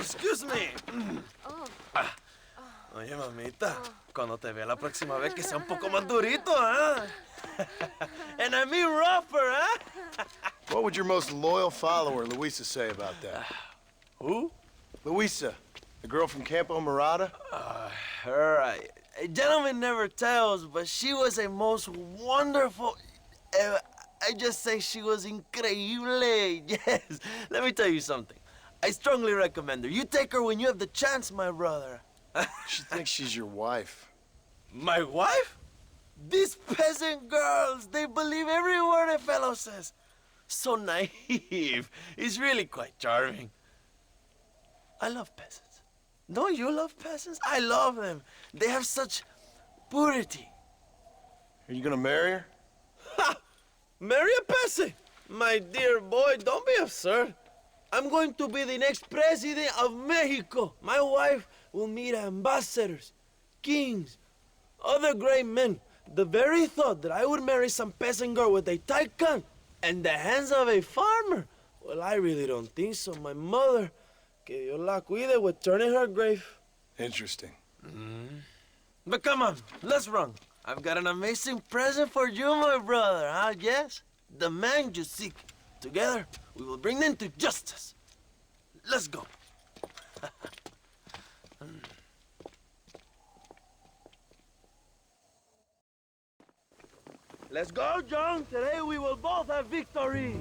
Excuse me. Oye, mamita, cuando te vea la próxima vez que sea un poco más durito, ¿eh? And I mean rougher, ¿eh? What would your most loyal follower, Luisa, say about that? Who? Luisa, the girl from Campo Murata? Her, a gentleman never tells, but she was a most wonderful... I just say she was increíble. Yes. Let me tell you something. I strongly recommend her. You take her when you have the chance, my brother. She thinks she's your wife. My wife? These peasant girls, they believe every word a fellow says. So naive. It's really quite charming. I love peasants. Don't you love peasants? I love them. They have such purity. Are you gonna marry her? Ha! Marry a peasant? My dear boy, don't be absurd. I'm going to be the next president of Mexico. My wife will meet ambassadors, kings, other great men. The very thought that I would marry some peasant girl with a tight gun and the hands of a farmer, well, I really don't think so. My mother, que Dios la cuide, would turn in her grave. Interesting. But come on, let's run. I've got an amazing present for you, my brother, huh? Yes? The man you seek. Together, we will bring them to justice. Let's go. Let's go, John. Today we will both have victory.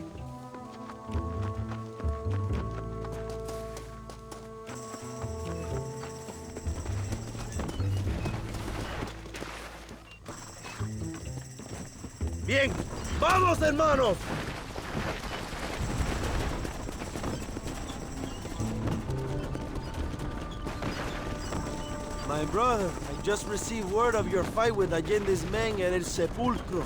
Bien, vamos, hermanos. My brother, I just received word of your fight with Allende's men at El Sepulcro.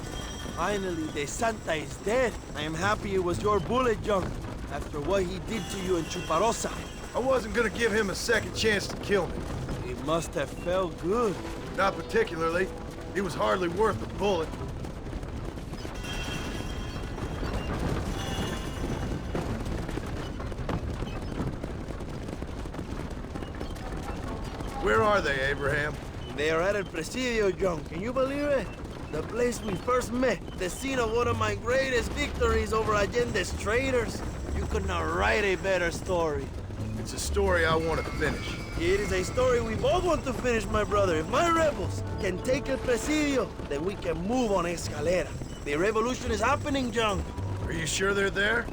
Finally, the Santa is dead. I am happy it was your bullet, John, after what he did to you in Chuparosa. I wasn't gonna give him a second chance to kill me. It must have felt good. Not particularly. He was hardly worth a bullet. Where are they, Abraham? They are at El Presidio, John. Can you believe it? The place we first met. The scene of one of my greatest victories over Allende's traitors. You could not write a better story. It's a story I want to finish. It is a story we both want to finish, my brother. If my rebels can take El Presidio, then we can move on Escalera. The revolution is happening, John. Are you sure they're there?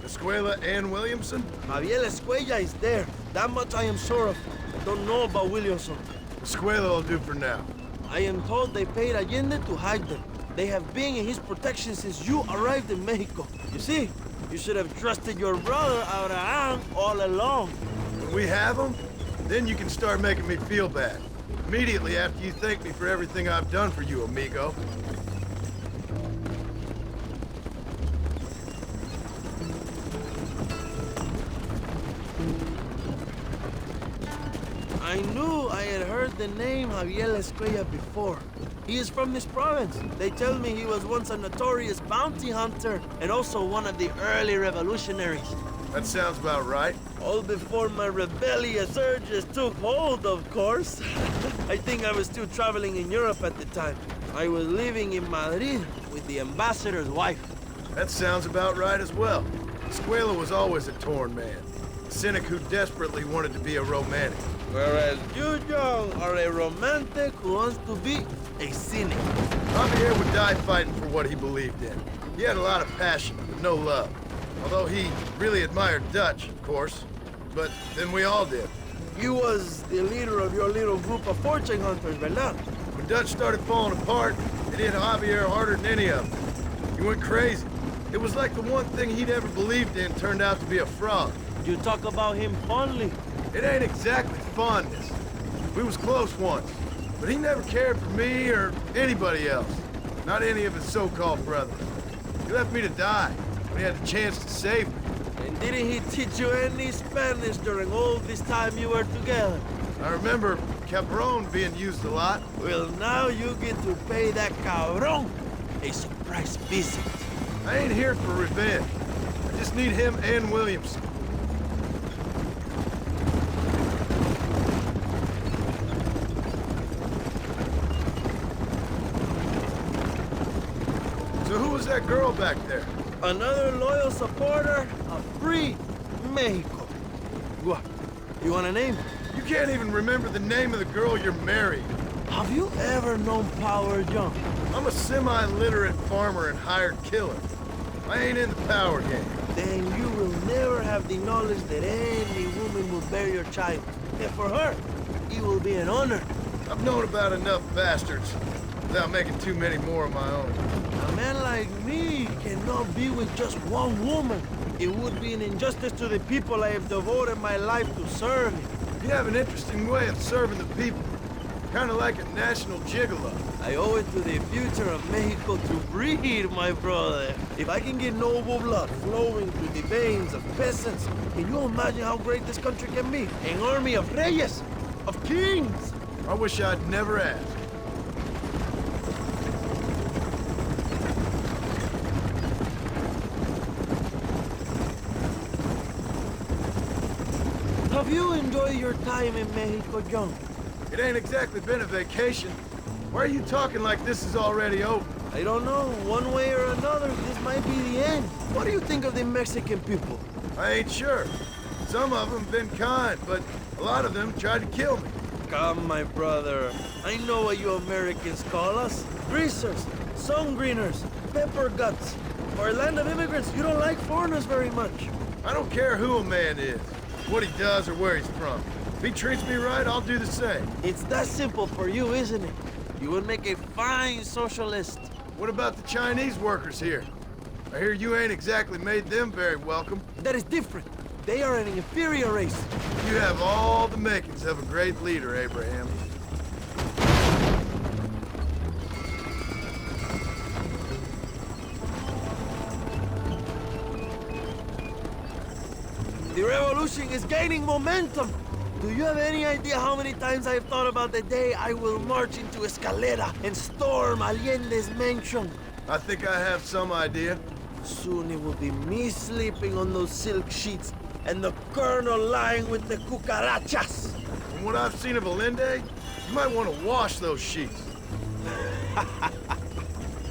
Escuela and Williamson? Javier Escuella is there. That much I am sure of. I don't know about Williamson. Escuela will do for now. I am told they paid Allende to hide them. They have been in his protection since you arrived in Mexico. You see, you should have trusted your brother Abraham all along. When we have them, then you can start making me feel bad. Immediately after you thank me for everything I've done for you, amigo. I knew I had heard the name Javier Escuella before. He is from this province. They tell me he was once a notorious bounty hunter and also one of the early revolutionaries. That sounds about right. All before my rebellious urges took hold, of course. I think I was still traveling in Europe at the time. I was living in Madrid with the ambassador's wife. That sounds about right as well. Escuela was always a torn man. A cynic who desperately wanted to be a romantic. Whereas you, John, are a romantic who wants to be a cynic. Javier would die fighting for what he believed in. He had a lot of passion, but no love. Although he really admired Dutch, of course. But then we all did. You was the leader of your little group of fortune hunters, ¿verdad? When Dutch started falling apart, it hit Javier harder than any of them. He went crazy. It was like the one thing he'd ever believed in turned out to be a fraud. You talk about him fondly. It ain't exactly fondness. We was close once, but he never cared for me or anybody else. Not any of his so-called brothers. He left me to die when he had the chance to save me. And didn't he teach you any Spanish during all this time you were together? I remember Cabron being used a lot. Well, now you get to pay that cabron a surprise visit. I ain't here for revenge. I just need him and Williamson. So who was that girl back there? Another loyal supporter of free Mexico. What? You want a name? You can't even remember the name of the girl you're married. Have you ever known power, John? I'm a semi-literate farmer and hired killer. I ain't in the power game. Then you will never have the knowledge that any woman will bear your child. And for her, it will be an honor. I've known about enough bastards without making too many more of my own. A man like me cannot be with just one woman. It would be an injustice to the people I have devoted my life to serving. You have an interesting way of serving the people. Kind of like a national gigolo. I owe it to the future of Mexico to breed, my brother. If I can get noble blood flowing through the veins of peasants, can you imagine how great this country can be? An army of reyes, of kings. I wish I'd never asked. Have you enjoyed your time in Mexico, John? It ain't exactly been a vacation. Why are you talking like this is already over? I don't know. One way or another, this might be the end. What do you think of the Mexican people? I ain't sure. Some of them been kind, but a lot of them tried to kill me. Come, my brother. I know what you Americans call us. Greasers, sun-greeners, pepper guts. For a land of immigrants, you don't like foreigners very much. I don't care who a man is, what he does or where he's from. If he treats me right, I'll do the same. It's that simple for you, isn't it? You would make a fine socialist. What about the Chinese workers here? I hear you ain't exactly made them very welcome. That is different. They are an inferior race. You have all the makings of a great leader, Abraham. The revolution is gaining momentum. Do you have any idea how many times I've thought about the day I will march into Escalera and storm Allende's mansion? I think I have some idea. Soon it will be me sleeping on those silk sheets and the colonel lying with the cucarachas. From what I've seen of Allende, you might want to wash those sheets.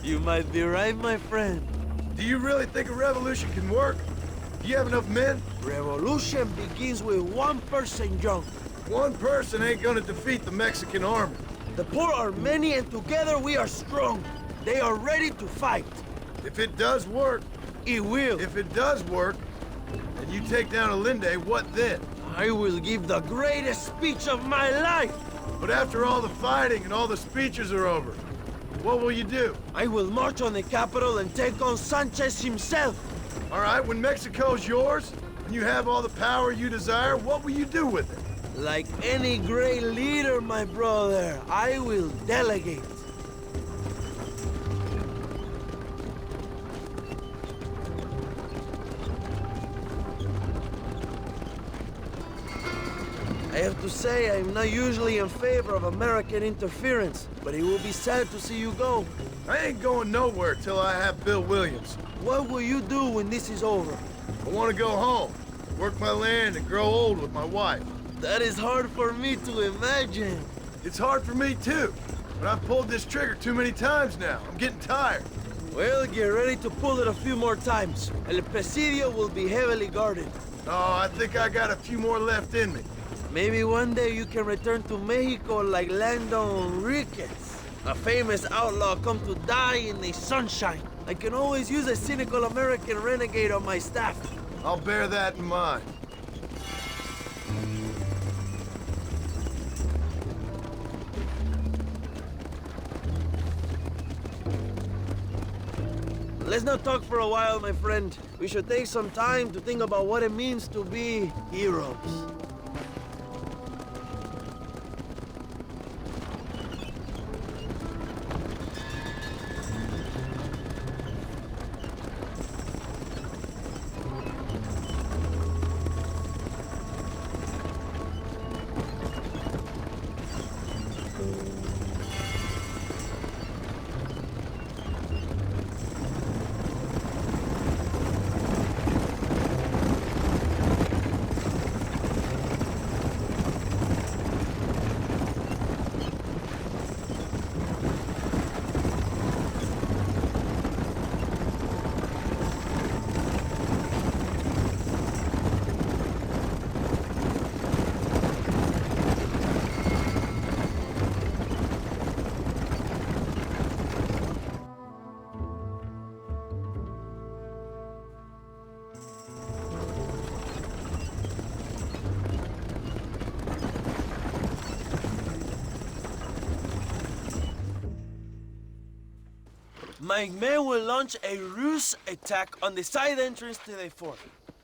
You might be right, my friend. Do you really think a revolution can work? Do you have enough men? Revolution begins with one person, John. One person ain't gonna defeat the Mexican army. The poor are many and together we are strong. They are ready to fight. If it does work, It will. if it does work, and you take down Allende, what then? I will give the greatest speech of my life. But after all the fighting and all the speeches are over, what will you do? I will march on the capital and take on Sanchez himself. All right, when Mexico's yours, and you have all the power you desire, what will you do with it? Like any great leader, my brother, I will delegate. I have to say, I'm not usually in favor of American interference, but it will be sad to see you go. I ain't going nowhere till I have Bill Williams. What will you do when this is over? I want to go home, work my land, and grow old with my wife. That is hard for me to imagine. It's hard for me too, but I've pulled this trigger too many times now. I'm getting tired. Well, get ready to pull it a few more times. El Presidio will be heavily guarded. Oh, I think I got a few more left in me. Maybe one day you can return to Mexico like Lando Enriquez, a famous outlaw come to die in the sunshine. I can always use a cynical American renegade on my staff. I'll bear that in mind. Let's not talk for a while, my friend. We should take some time to think about what it means to be heroes. My men will launch a ruse attack on the side entrance to the fort.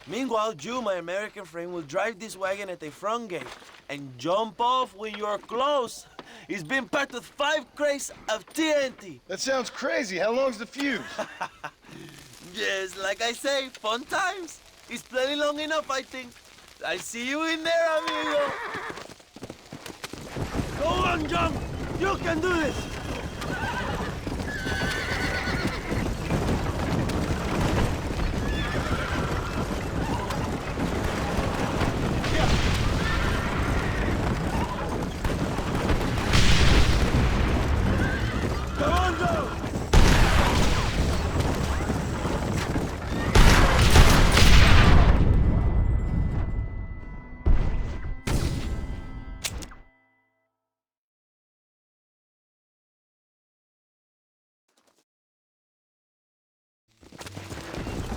Meanwhile, you, my American friend, will drive this wagon at the front gate and jump off when you're close. It's been packed with 5 crates of TNT. That sounds crazy. How long's the fuse? Yes, like I say, fun times. It's plenty long enough, I think. I'll see you in there, amigo. Go on, John. You can do this.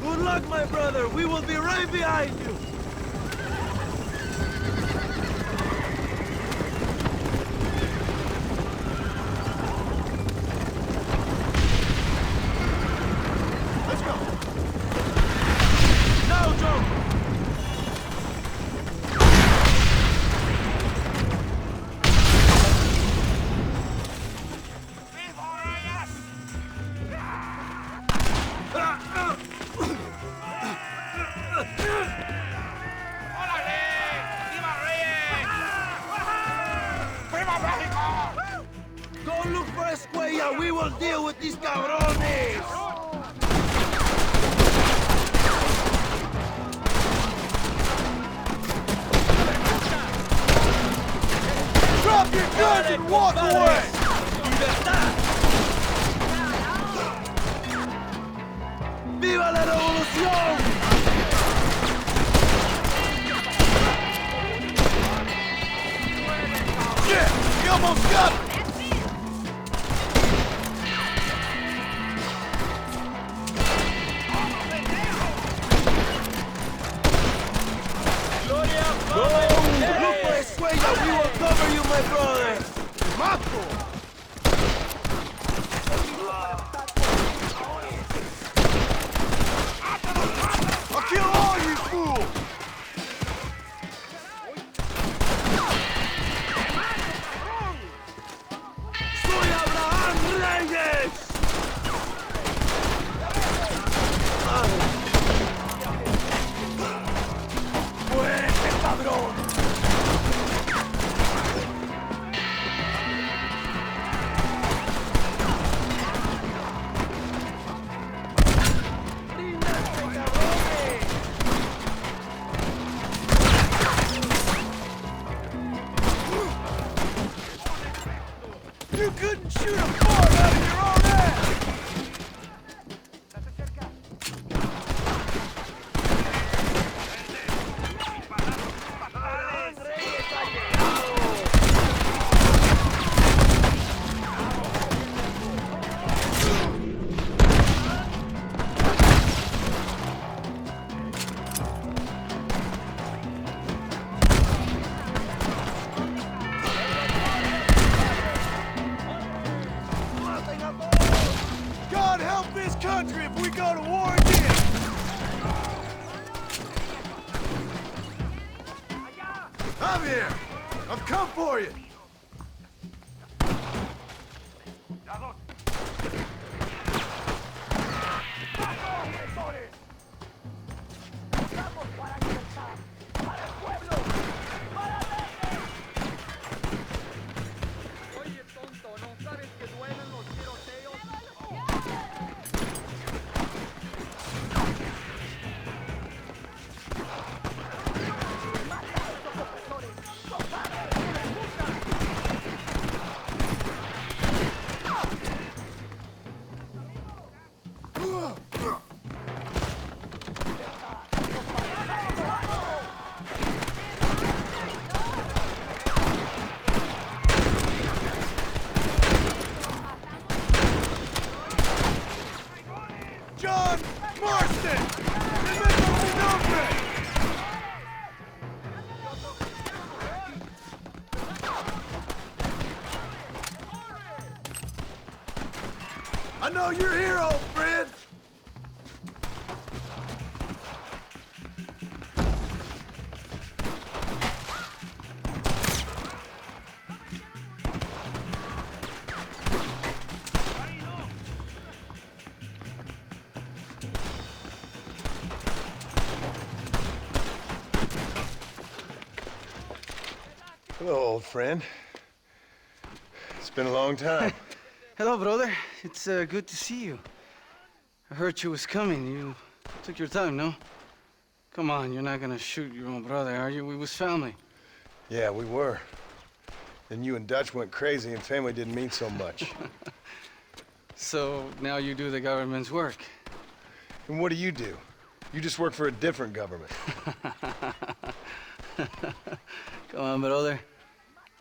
Good luck, my brother. We will be right behind you. Let's go. Now, Joe. Go look for Escuella. We will deal with these cabrones. Drop your guns and walk away! ¡Libertad! ¡Viva la revolución! Shit! We almost got it! Go! Look for Escuella! We will cover you, my brother! Mato! I'll kill all you fools! ¡Soy Abraham Reyes! ¡Muerte, cabrón! You couldn't shoot a fart out of your own ass! God help this country if we go to war again! I'm here! I've come for you! John Marston! Remember mi nombre! I know you're here, old friend. Hello, old friend. It's been a long time. Hello, brother. It's good to see you. I heard you was coming. You took your time, no? Come on, you're not gonna shoot your own brother, are you? We was family. Yeah, we were. Then you and Dutch went crazy and family didn't mean so much. So now you do the government's work. And what do? You just work for a different government. Come on, brother.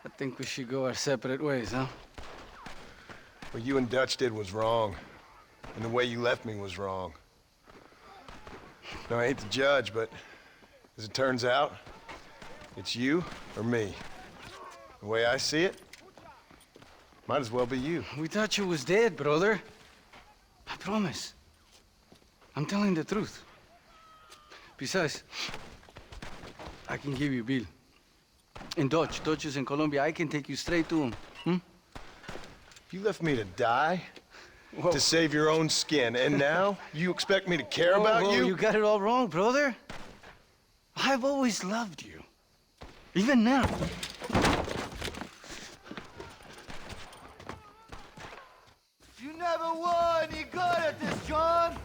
I think we should go our separate ways, huh? What you and Dutch did was wrong. And the way you left me was wrong. Now, I hate to judge, but as it turns out, it's you or me. The way I see it, might as well be you. We thought you was dead, brother. I promise. I'm telling the truth. Besides, I can give you Bill. In Dutch. Dutch is in Colombia. I can take you straight to him. You left me to die? Whoa. To save your own skin, and now you expect me to care about Whoa, you? You got it all wrong, brother. I've always loved you. Even now. You never were any good at this, John.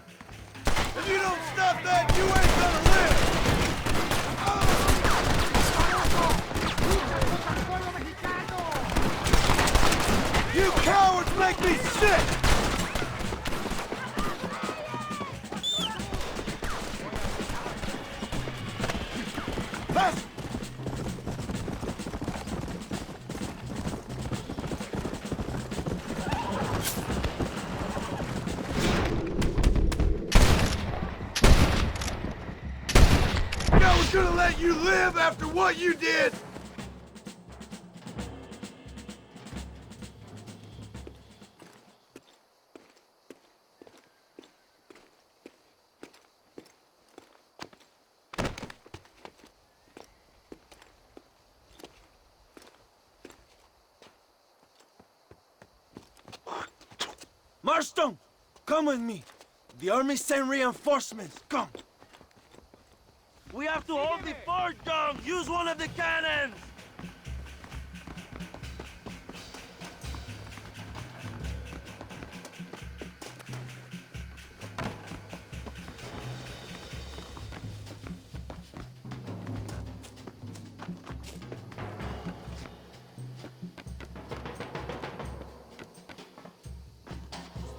If you don't stop that, you ain't gonna live! You cowards make me sick! Pass! I was gonna let you live after what you did! Marston, come with me. The army sent reinforcements. Come. We have to hold the fort, John. Use one of the cannons.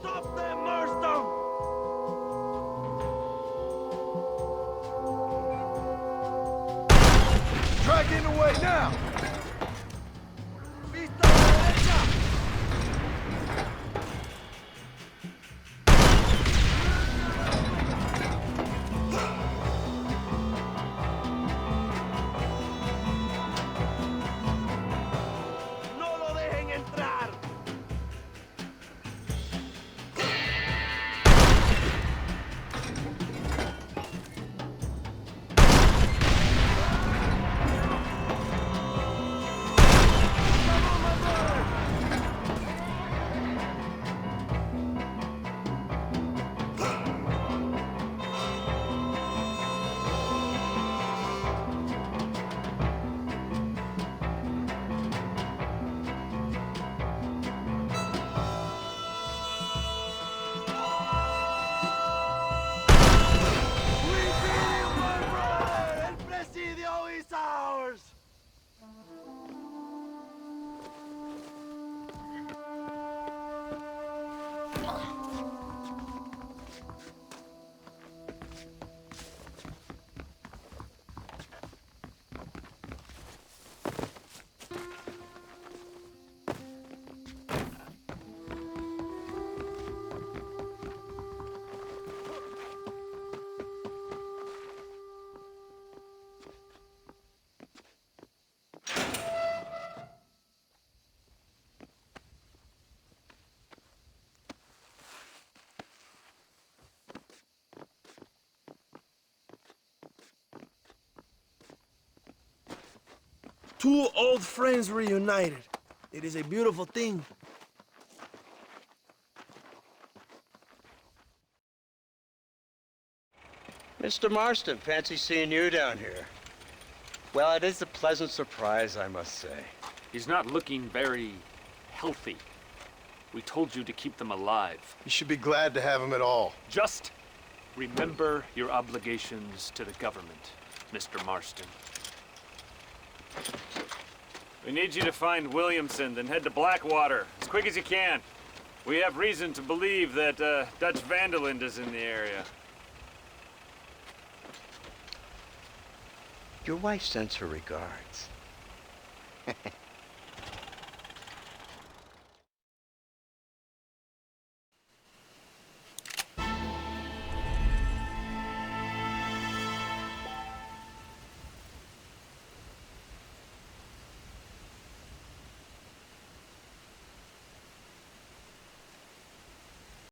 Stop them, Marston! Try getting away now! Vista a la derecha! ¡No lo dejen entrar! We beat him, my brother! El Presidio is ours! Two old friends reunited. It is a beautiful thing. Mr. Marston, fancy seeing you down here. Well, it is a pleasant surprise, I must say. He's not looking very healthy. We told you to keep them alive. You should be glad to have him at all. Just remember your obligations to the government, Mr. Marston. We need you to find Williamson, then head to Blackwater as quick as you can. We have reason to believe that Dutch Vanderland is in the area. Your wife sends her regards.